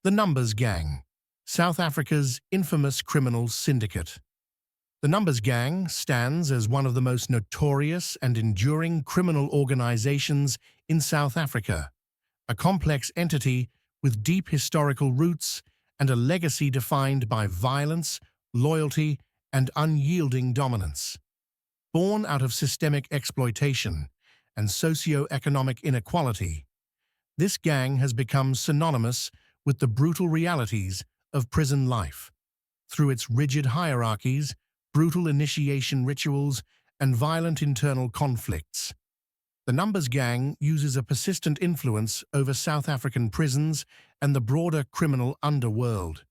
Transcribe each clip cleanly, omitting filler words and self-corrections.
The Numbers Gang, South Africa's infamous criminal syndicate. The Numbers Gang stands as one of the most notorious and enduring criminal organizations in South Africa, a complex entity with deep historical roots and a legacy defined by violence, loyalty, and unyielding dominance. Born out of systemic exploitation and socio-economic inequality, this gang has become synonymous with the brutal realities of prison life. Through its rigid hierarchies, brutal initiation rituals, and violent internal conflicts, the Numbers Gang uses a persistent influence over South African prisons and the broader criminal underworld.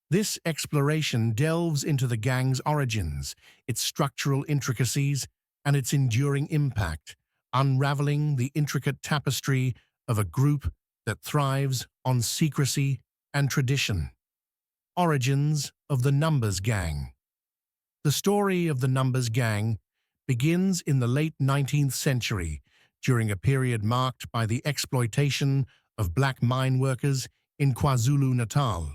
This exploration delves into the gang's origins, its structural intricacies, and its enduring impact, unraveling the intricate tapestry of a group that thrives on secrecy and tradition. Origins of the Numbers Gang. The story of the Numbers Gang begins in the late 19th century, during a period marked by the exploitation of black mine workers in KwaZulu-Natal.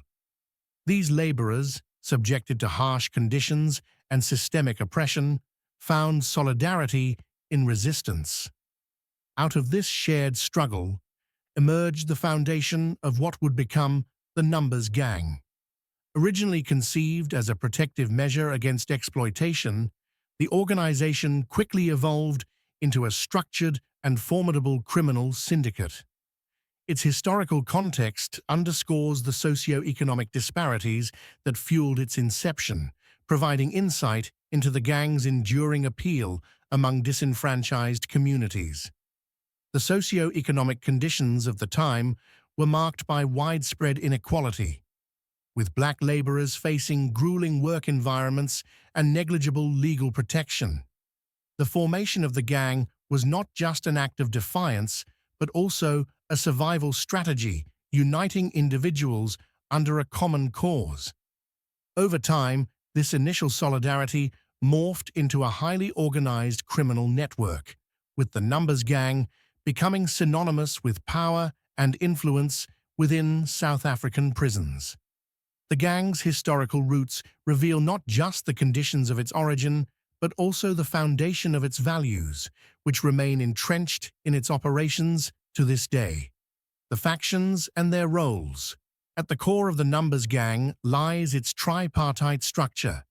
These laborers, subjected to harsh conditions and systemic oppression, found solidarity in resistance. Out of this shared struggle emerged the foundation of what would become the Numbers Gang. Originally conceived as a protective measure against exploitation, the organization quickly evolved into a structured and formidable criminal syndicate. Its historical context underscores the socio-economic disparities that fueled its inception, providing insight into the gang's enduring appeal among disenfranchised communities. The socio-economic conditions of the time were marked by widespread inequality, with black laborers facing grueling work environments and negligible legal protection. The formation of the gang was not just an act of defiance, but also a survival strategy, uniting individuals under a common cause. Over time, this initial solidarity morphed into a highly organized criminal network, with the Numbers Gang becoming synonymous with power and influence within South African prisons. The gang's historical roots reveal not just the conditions of its origin, but also the foundation of its values, which remain entrenched in its operations to this day. The factions and their roles. At the core of the Numbers Gang lies its tripartite structure,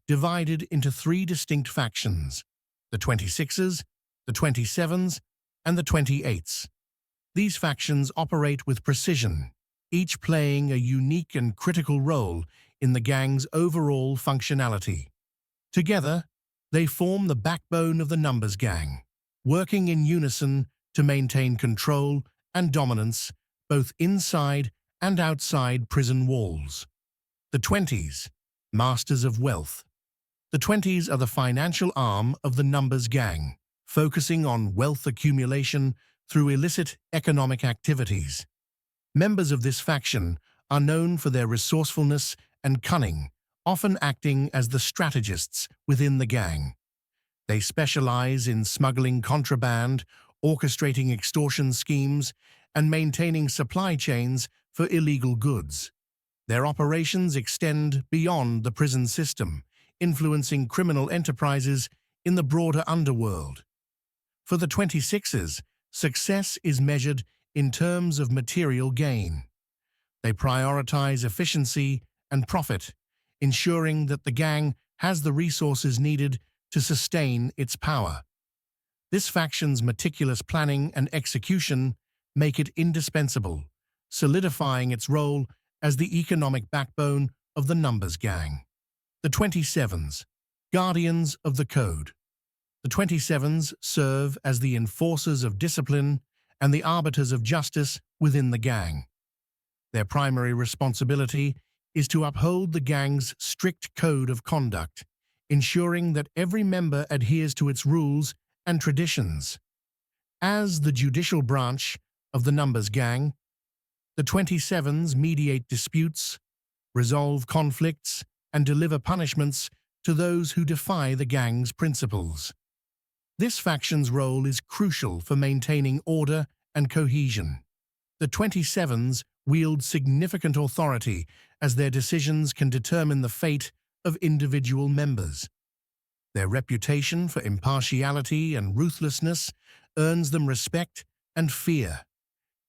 divided into three distinct factions: the 26s, the 27s, and the 28s. These factions operate with precision, each playing a unique and critical role in the gang's overall functionality. Together, they form the backbone of the Numbers Gang, working in unison to maintain control and dominance both inside and outside prison walls. The 20s, masters of wealth. The 20s are the financial arm of the Numbers Gang, focusing on wealth accumulation through illicit economic activities. Members of this faction are known for their resourcefulness and cunning, often acting as the strategists within the gang. They specialize in smuggling contraband, orchestrating extortion schemes, and maintaining supply chains for illegal goods. Their operations extend beyond the prison system, influencing criminal enterprises in the broader underworld. For the 26ers, success is measured in terms of material gain. They prioritize efficiency and profit, ensuring that the gang has the resources needed to sustain its power. This faction's meticulous planning and execution make it indispensable, solidifying its role as the economic backbone of the Numbers Gang. The 27s, guardians of the code. The 27s serve as the enforcers of discipline and the arbiters of justice within the gang. Their primary responsibility is to uphold the gang's strict code of conduct, ensuring that every member adheres to its rules and traditions. As the judicial branch of the Numbers Gang, the 27s mediate disputes, resolve conflicts, and deliver punishments to those who defy the gang's principles. This faction's role is crucial for maintaining order and cohesion. The 27s wield significant authority as their decisions can determine the fate of individual members. Their reputation for impartiality and ruthlessness earns them respect and fear,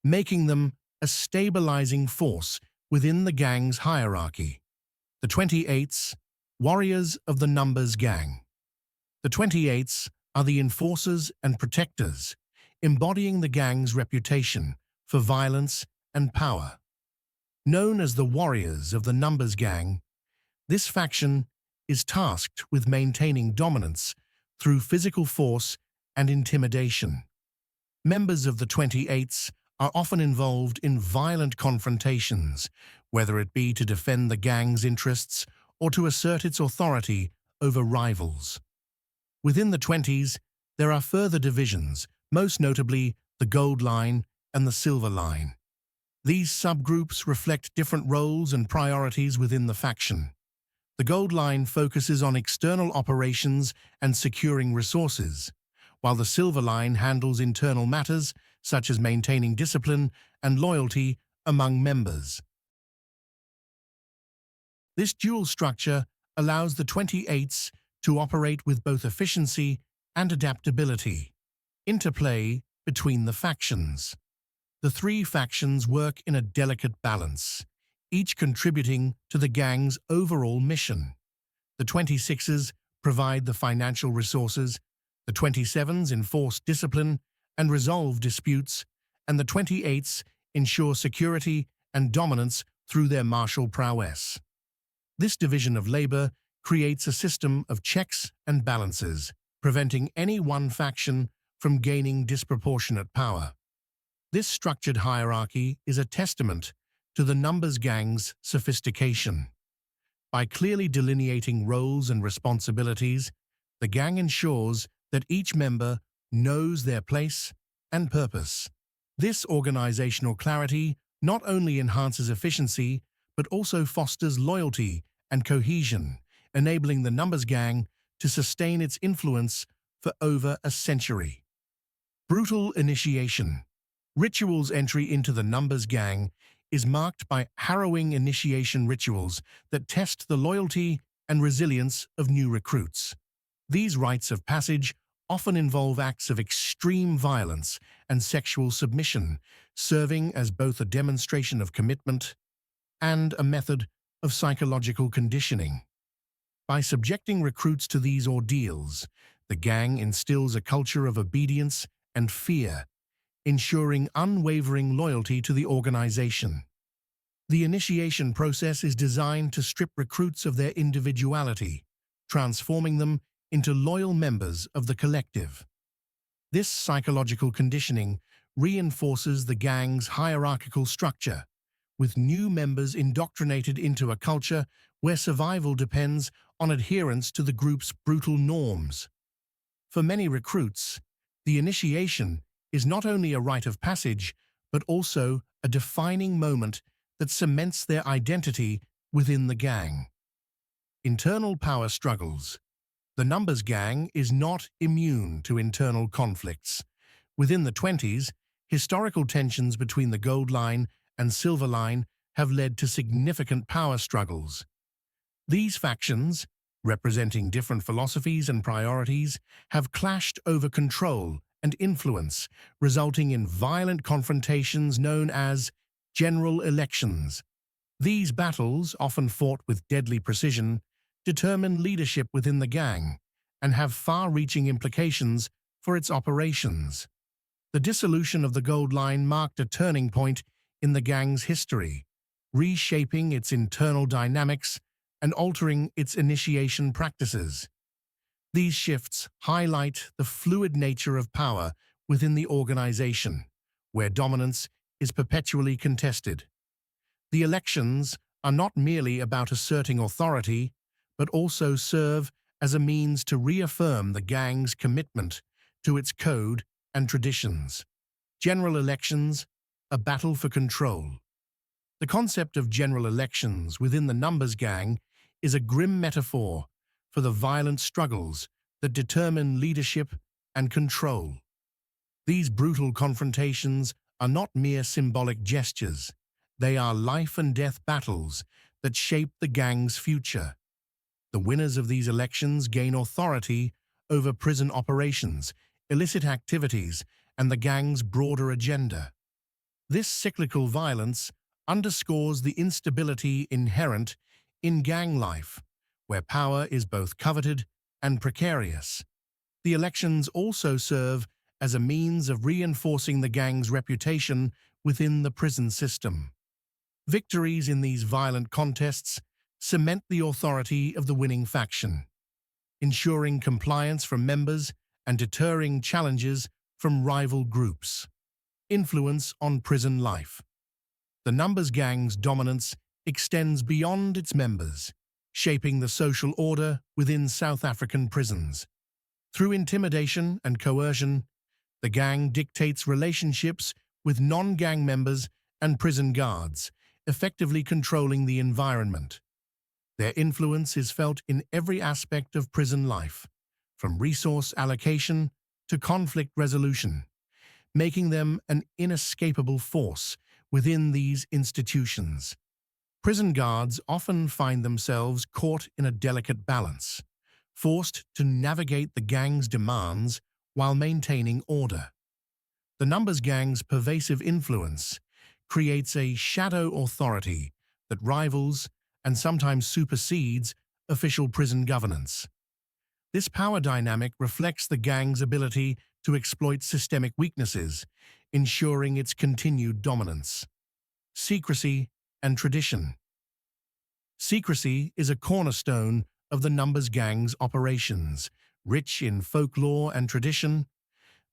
making them a stabilizing force within the gang's hierarchy. The 28s, warriors of the numbers gang. The 28s are the enforcers and protectors, embodying the gang's reputation for violence and power. Known as the warriors of the numbers gang, this faction is tasked with maintaining dominance through physical force and intimidation. Members of the 28s are often involved in violent confrontations, whether it be to defend the gang's interests or to assert its authority over rivals. Within the 20s, there are further divisions, most notably the Gold Line and the Silver Line. These subgroups reflect different roles and priorities within the faction. The Gold Line focuses on external operations and securing resources, while the Silver Line handles internal matters such as maintaining discipline and loyalty among members. This dual structure allows the 28s to operate with both efficiency and adaptability. Interplay between the factions. The three factions work in a delicate balance, each contributing to the gang's overall mission. The 26s provide the financial resources, the 27s enforce discipline and resolve disputes, and the 28s ensure security and dominance through their martial prowess. This division of labor creates a system of checks and balances, preventing any one faction from gaining disproportionate power. This structured hierarchy is a testament to the numbers gang's sophistication. By clearly delineating roles and responsibilities, the gang ensures that each member knows their place and purpose. This organizational clarity not only enhances efficiency, but also fosters loyalty and cohesion, enabling the numbers gang to sustain its influence for over a century. Brutal initiation. Rituals entry into the numbers gang is marked by harrowing initiation rituals that test the loyalty and resilience of new recruits. These rites of passage often involve acts of extreme violence and sexual submission, serving as both a demonstration of commitment and a method of psychological conditioning. By subjecting recruits to these ordeals, the gang instills a culture of obedience and fear, ensuring unwavering loyalty to the organization. The initiation process is designed to strip recruits of their individuality, transforming them into loyal members of the collective. This psychological conditioning reinforces the gang's hierarchical structure, with new members indoctrinated into a culture where survival depends on adherence to the group's brutal norms. For many recruits, the initiation is not only a rite of passage, but also a defining moment that cements their identity within the gang. Internal power struggles. The numbers gang is not immune to internal conflicts. Within the 20s, historical tensions between the Gold Line and Silver Line have led to significant power struggles. These factions, representing different philosophies and priorities, have clashed over control and influence, resulting in violent confrontations known as general elections. These battles, often fought with deadly precision, determine leadership within the gang and have far-reaching implications for its operations. The dissolution of the Gold Line marked a turning point in the gang's history, reshaping its internal dynamics and altering its initiation practices. These shifts highlight the fluid nature of power within the organization, where dominance is perpetually contested. The elections are not merely about asserting authority, but also serve as a means to reaffirm the gang's commitment to its code and traditions. General elections, a battle for control. The concept of general elections within the numbers gang is a grim metaphor for the violent struggles that determine leadership and control. These brutal confrontations are not mere symbolic gestures. They are life-and-death battles that shape the gang's future. The winners of these elections gain authority over prison operations, illicit activities, and the gang's broader agenda. This cyclical violence underscores the instability inherent in gang life, where power is both coveted and precarious. The elections also serve as a means of reinforcing the gang's reputation within the prison system. Victories in these violent contests cement the authority of the winning faction, ensuring compliance from members and deterring challenges from rival groups. Influence on prison life. The numbers gang's dominance extends beyond its members, shaping the social order within South African prisons. Through intimidation and coercion, the gang dictates relationships with non-gang members and prison guards, effectively controlling the environment. Their influence is felt in every aspect of prison life, from resource allocation to conflict resolution, making them an inescapable force within these institutions. Prison guards often find themselves caught in a delicate balance, forced to navigate the gang's demands while maintaining order. The numbers gang's pervasive influence creates a shadow authority that rivals and sometimes supersedes official prison governance. This power dynamic reflects the gang's ability to exploit systemic weaknesses, ensuring its continued dominance. Secrecy and tradition. Secrecy is a cornerstone of the numbers gang's operations. Rich in folklore and tradition,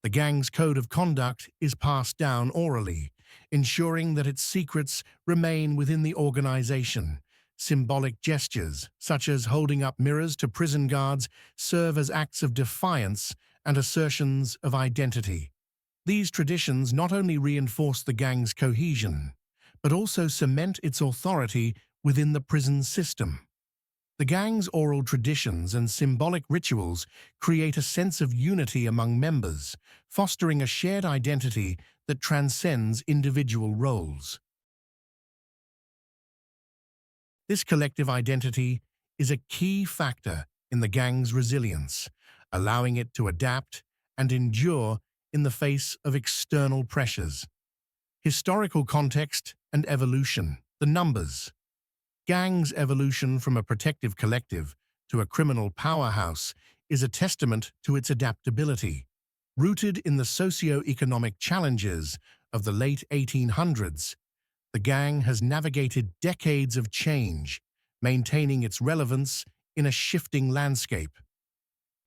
the gang's code of conduct is passed down orally, ensuring that its secrets remain within the organization. Symbolic gestures, such as holding up mirrors to prison guards, serve as acts of defiance and assertions of identity. These traditions not only reinforce the gang's cohesion, but also cement its authority within the prison system. The gang's oral traditions and symbolic rituals create a sense of unity among members, fostering a shared identity that transcends individual roles. This collective identity is a key factor in the gang's resilience, allowing it to adapt and endure in the face of external pressures. Historical context and evolution. The numbers gang's evolution from a protective collective to a criminal powerhouse is a testament to its adaptability. Rooted in the socio-economic challenges of the late 1800s, the gang has navigated decades of change, maintaining its relevance in a shifting landscape.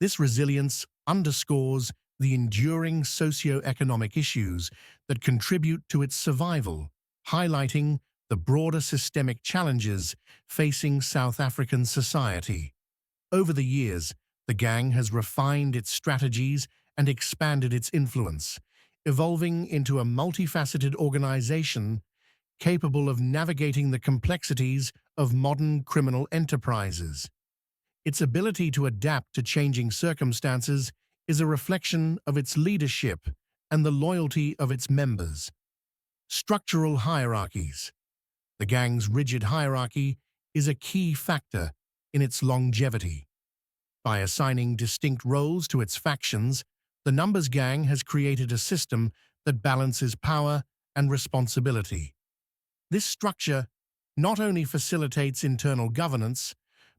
This resilience underscores the enduring socio-economic issues that contribute to its survival, highlighting the broader systemic challenges facing South African society. Over the years, the gang has refined its strategies and expanded its influence, evolving into a multifaceted organization capable of navigating the complexities of modern criminal enterprises. Its ability to adapt to changing circumstances is a reflection of its leadership and the loyalty of its members. Structural hierarchies. The gang's rigid hierarchy is a key factor in its longevity. By assigning distinct roles to its factions, the numbers gang has created a system that balances power and responsibility. This structure not only facilitates internal governance,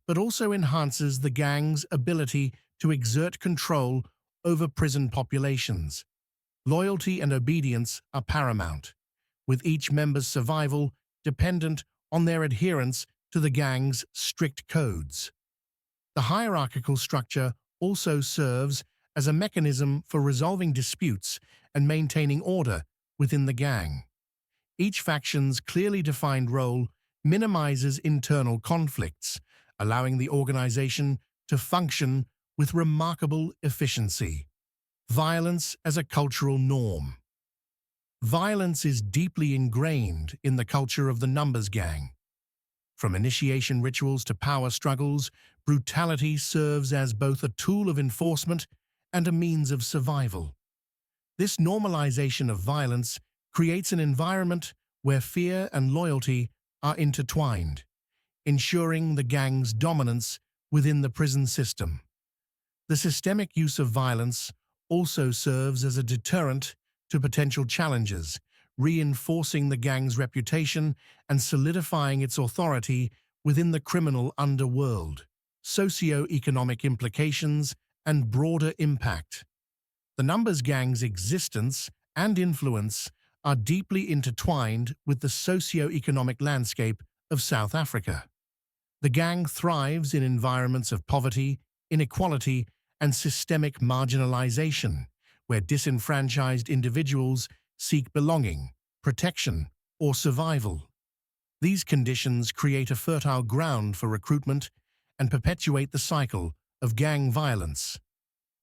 but also enhances the gang's ability to exert control over prison populations. Loyalty and obedience are paramount, with each member's survival dependent on their adherence to the gang's strict codes. The hierarchical structure also serves as a mechanism for resolving disputes and maintaining order within the gang. Each faction's clearly defined role minimizes internal conflicts, allowing the organization to function with remarkable efficiency. Violence as a cultural norm. Violence is deeply ingrained in the culture of the numbers gang. From initiation rituals to power struggles, brutality serves as both a tool of enforcement and a means of survival. This normalization of violence creates an environment where fear and loyalty are intertwined, ensuring the gang's dominance within the prison system. The systemic use of violence also serves as a deterrent to potential challengers, reinforcing the gang's reputation and solidifying its authority within the criminal underworld. Socio-economic implications and broader impact. The numbers gang's existence and influence are deeply intertwined with the socio-economic landscape of South Africa. The gang thrives in environments of poverty, inequality, and systemic marginalization, where disenfranchised individuals seek belonging, protection, or survival. These conditions create a fertile ground for recruitment and perpetuate the cycle of gang violence.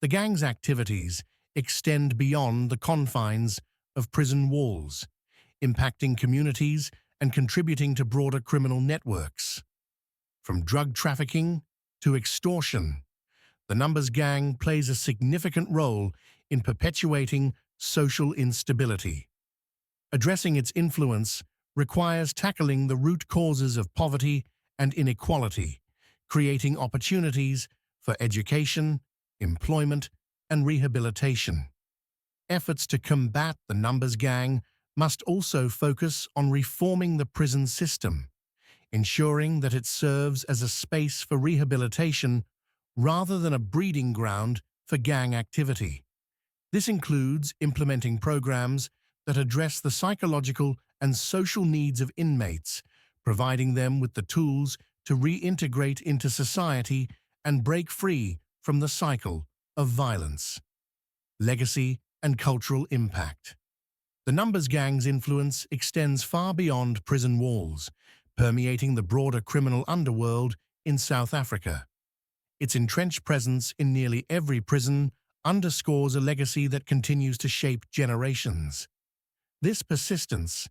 The gang's activities extend beyond the confines of prison walls, impacting communities and contributing to broader criminal networks. From drug trafficking to extortion, the numbers gang plays a significant role in perpetuating social instability. Addressing its influence requires tackling the root causes of poverty and inequality, creating opportunities for education, employment, and rehabilitation. Efforts to combat the numbers gang must also focus on reforming the prison system, ensuring that it serves as a space for rehabilitation rather than a breeding ground for gang activity. This includes implementing programs that address the psychological and social needs of inmates, providing them with the tools to reintegrate into society and break free from the cycle of violence. Legacy and cultural impact. The numbers gang's influence extends far beyond prison walls, permeating the broader criminal underworld in South Africa. Its entrenched presence in nearly every prison underscores a legacy that continues to shape generations. This persistence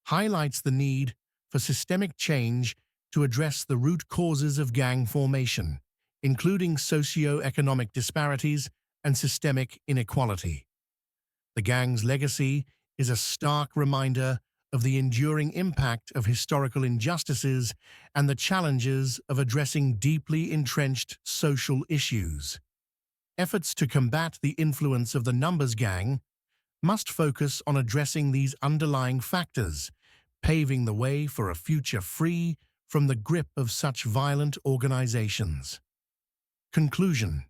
highlights the need for systemic change to address the root causes of gang formation, including socio-economic disparities and systemic inequality. The gang's legacy is a stark reminder of the enduring impact of historical injustices and the challenges of addressing deeply entrenched social issues. Efforts to combat the influence of the numbers gang must focus on addressing these underlying factors, paving the way for a future free from the grip of such violent organizations. Conclusion.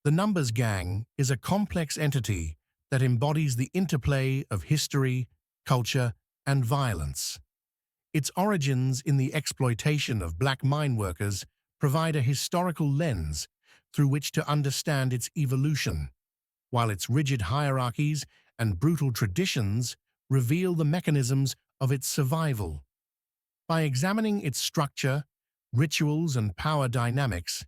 The numbers gang is a complex entity that embodies the interplay of history, culture, and violence. Its origins in the exploitation of black mine workers provide a historical lens through which to understand its evolution, while its rigid hierarchies and brutal traditions reveal the mechanisms of its survival. By examining its structure, rituals, and power dynamics,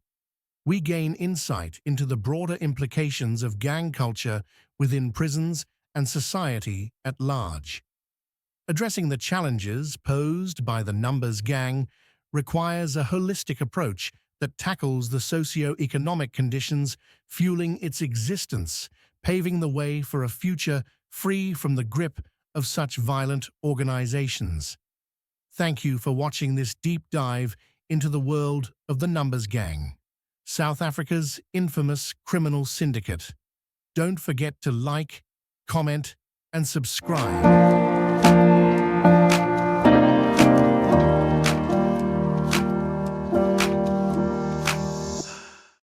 we gain insight into the broader implications of gang culture within prisons and society at large. Addressing the challenges posed by the numbers gang requires a holistic approach that tackles the socio-economic conditions fueling its existence, paving the way for a future free from the grip of such violent organizations. Thank you for watching this deep dive into the world of the numbers gang, South Africa's infamous criminal syndicate. Don't forget to like, comment, and subscribe.